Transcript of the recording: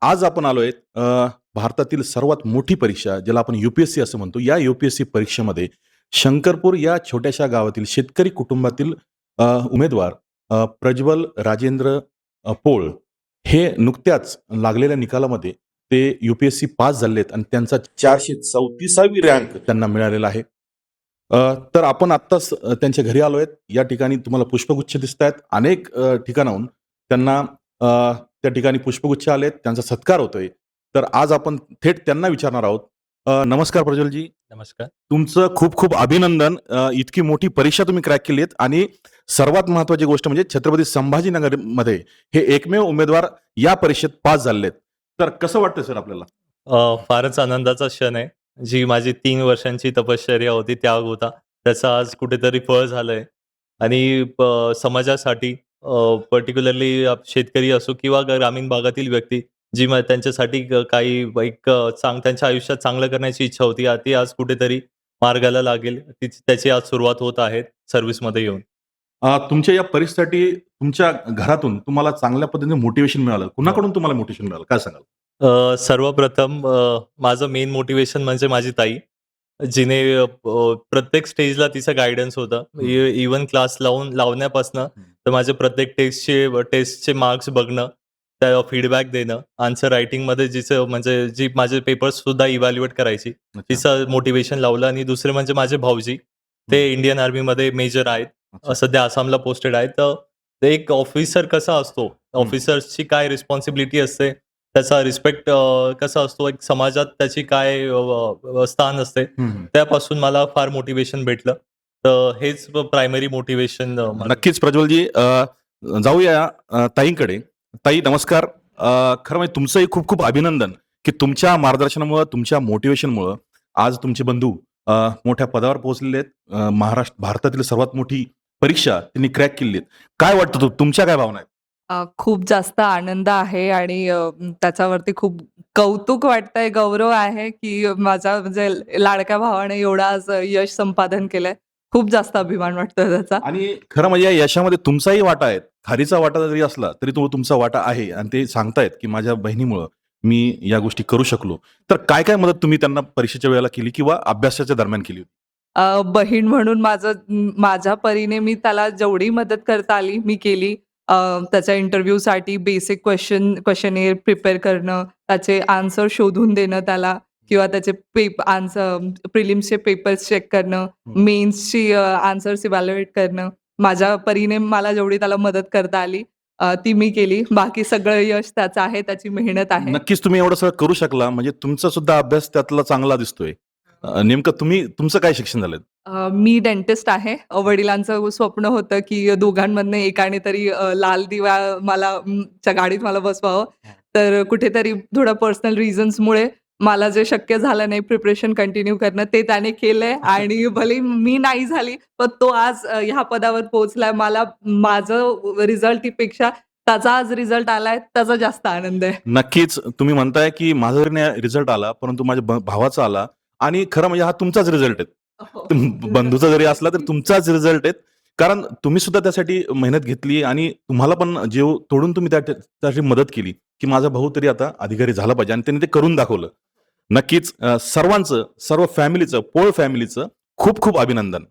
आज आपण आलोय भारतातील सर्वात मोठी परीक्षा ज्याला आपण UPSC असं म्हणतो. या UPSC परीक्षेमध्ये शंकरपूर या छोट्याशा गावातील शेतकरी कुटुंबातील उमेदवार प्रज्वल राजेंद्र पोळ हे नुकत्याच लागलेल्या निकालामध्ये ते UPSC पास झालेत आणि त्यांचा 434वी रँक त्यांना मिळालेला आहे. तर आपण आत्ताच त्यांच्या घरी आलोय. या ठिकाणी तुम्हाला पुष्पगुच्छ दिसतायत. अनेक ठिकाणाहून त्यांना त्या ठिकाणी पुष्पगुच्छ आलेत, त्यांचा सत्कार होतोय. तर आज आपण थेट त्यांना विचारणार आहोत. नमस्कार प्रज्वलजी. नमस्कार. तुमचं खूप खूप अभिनंदन. इतकी मोठी परीक्षा तुम्ही क्रॅक केली आहे आणि सर्वात महत्त्वाची गोष्ट म्हणजे छत्रपती संभाजीनगरमध्ये हे एकमेव उमेदवार या परीक्षेत पास झालेले आहेत. तर कसं वाटतंय सर आपल्याला? फारच आनंदाचा क्षण आहे. जी माझी 3 वर्षांची तपश्चर्या होती, त्याग होता, त्याचं आज कुठेतरी फळ झालंय आणि समाजासाठी पर्टिक्युलरली शेतकरी असो किंवा ग्रामीण भागातील व्यक्ती जी त्यांच्यासाठी काही एक त्यांच्या आयुष्यात चांगलं करण्याची इच्छा होती, ती आज कुठेतरी मार्गाला लागेल. त्याची आज सुरुवात होत आहे सर्व्हिसमध्ये येऊन. तुमच्या या परीक्षेसाठी तुमच्या घरातून तुम्हाला चांगल्या पद्धतीने मोटिव्हेशन मिळालं. कुणाकडून तुम्हाला मोटिव्हेशन मिळालं? काय सांगाल? सर्वप्रथम माझं मेन मोटिव्हेशन म्हणजे माझी ताई. जिने प्रत्येक स्टेजला तिचं गाईडन्स होतं. इव्हन क्लास लावण्यापासनं तर माझे प्रत्येक टेस्टचे मार्क्स बघणं, त्या फीडबॅक देणं, आन्सर रायटिंगमध्ये जिचं म्हणजे जी माझे पेपर्ससुद्धा इव्हॅल्युएट करायची, अच्छा. तिचं मोटिव्हेशन लावलं. आणि दुसरे म्हणजे माझे भाऊजी, ते इंडियन आर्मीमध्ये मेजर आहेत. अच्छा. सध्या आसामला पोस्टेड आहेत. तर ते एक ऑफिसर कसा असतो, ऑफिसर्सची काय रिस्पॉन्सिबिलिटी असते, त्याचा रिस्पेक्ट कसा असतो, एक समाजात त्याची काय स्थान असते, त्यापासून मला फार मोटिव्हेशन भेटलं. तर हेच प्रायमरी मोटिव्हेशन. नक्कीच प्रज्वलजी. जाऊया ताईंकडे. ताई नमस्कार. खरं म्हणजे तुमचंही खूप खूप अभिनंदन की तुमच्या मार्गदर्शनामुळं, तुमच्या मोटिव्हेशनमुळं आज तुमचे बंधू मोठ्या पदावर पोहोचलेले आहेत. भारतातील सर्वात मोठी परीक्षा त्यांनी क्रॅक केली आहे. काय वाटतं तुमच्या काय भावना आहेत? खूप जास्त आनंद आहे आणि त्याच्यावरती खूप कौतुक वाटतंय, गौरव आहे, की माझ्या म्हणजे लाडक्या भावाने एवढं आज यश संपादन केलंय. खूप जास्त अभिमान वाटतोय त्याचा. आणि खरं म्हणजे या यशामध्ये तुमचाही वाटा आहे. खारीचा वाटा जरी असला तरी तो तुमचा वाटा आहे आणि ते सांगतायत की माझ्या बहिणीमुळं मी या गोष्टी करू शकलो. तर काय काय मदत तुम्ही त्यांना परीक्षेच्या वेळेला केली किंवा अभ्यासाच्या दरम्यान केली होती? बहीण म्हणून माझ्या परीने मी त्याला जेवढी मदत करता आली मी केली. त्याच्या इंटरव्ह्यूसाठी बेसिक क्वेश्चनेअर प्रिपेअर करणं, त्याचे आन्सर शोधून देणं त्याला किंवा त्याचे प्रिलिम्सचे पेपर्स चेक करणं, मेन्सची आन्सर्स इव्हॅल्युएट करणं. माझ्या परीने मला जेवढी त्याला मदत करता आली ती मी केली. बाकी सगळं यश त्याचं आहे, त्याची मेहनत आहे. नक्कीच तुम्ही एवढं सगळं करू शकला म्हणजे तुमचा सुद्धा अभ्यास त्यातला चांगला दिसतोय. नेमकं तुमचं काय शिक्षण झालं? मी डेंटिस्ट आहे. वडिलांचं स्वप्न होतं, की दोघांमधनं एकाने तरी लाल दिवा च्या गाडीत मला बसवावं. तर कुठेतरी थोडं पर्सनल रिझन्समुळे मला जे शक्य झालं नाही प्रिपरेशन कंटिन्यू करणं, ते त्याने केलंय आणि भले मी नाही झाली, पण तो आज ह्या पदावर पोहोचलाय. मला माझं रिझल्टपेक्षा त्याचा आज रिझल्ट आलाय, त्याचा जास्त आनंद आहे. नक्कीच तुम्ही म्हणताय की माझा जरी रिझल्ट आला परंतु माझ्या भावाचा आला आणि खरं म्हणजे हा तुमचाच रिझल्ट आहे. हो. बंधूचा जरी असला तर तुमचाच रिझल्ट आहे. कारण तुम्ही सुद्धा त्यासाठी मेहनत घेतली आणि तुम्हाला पण जीव तोडून तुम्ही त्यासाठी मदत केली की माझा भाऊ तरी आता अधिकारी झाला पाहिजे आणि त्यांनी ते करून दाखवलं. नक्कीच सर्व फॅमिलीचं, पोळ फॅमिलीचं खूप खूप अभिनंदन.